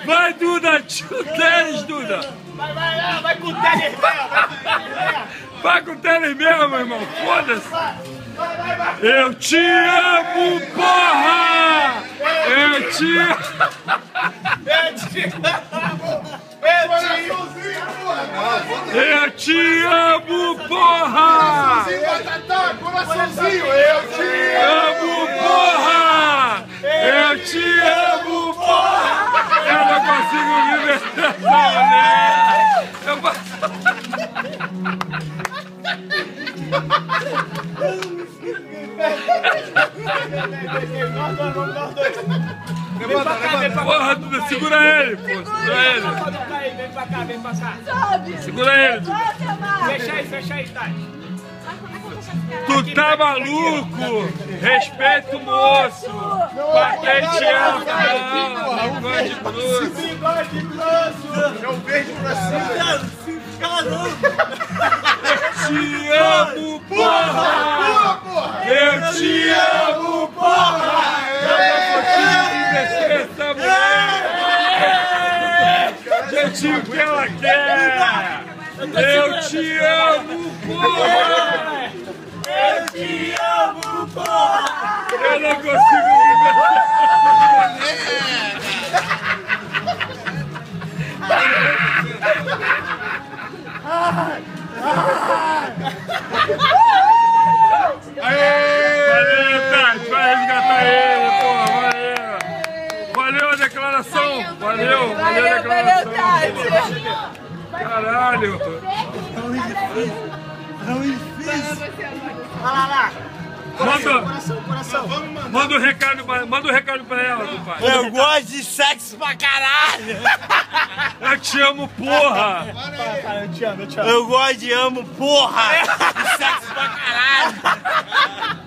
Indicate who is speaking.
Speaker 1: Vai, Duda, tira o tênis, Duda.
Speaker 2: Vai com o tênis mesmo,
Speaker 1: vai com o tênis mesmo, irmão, foda-se. Eu te amo, porra! Eu te amo, porra!
Speaker 2: Coraçãozinho, eu te
Speaker 1: amo, porra! Eu te amo, porra! Eu não consigo viver dessa mulher! Eu posso... Porra, Duda, segura ele, pô, segura ele.
Speaker 2: Vem pra cá, vem pra cá.
Speaker 1: Segura ele, Duda.
Speaker 2: Fecha aí, Tati.
Speaker 1: Tu tá maluco? Respeita o moço. Patente alta, não, bigode grosso.
Speaker 2: Bigode grosso.
Speaker 3: É o verde pra cima.
Speaker 2: Caramba.
Speaker 1: Eu te amo, porra! Eu te amo, porra! Eu não consigo viver essa mulher! Jeitinho que ela quer! Eu te amo, porra!
Speaker 2: Eu te amo, porra!
Speaker 1: Eu não consigo viver Valeu, Tati, vai resgatar ele, porra, valeu! Valeu a declaração! Valeu a declaração! Caralho!
Speaker 2: Não difícil! Olha lá!
Speaker 1: Manda um recado pra ela, compadre.
Speaker 2: Eu gosto de sexo pra caralho!
Speaker 1: Eu te amo, porra!
Speaker 2: Eu te amo. Eu gosto de amo, porra! De sexo pra caralho!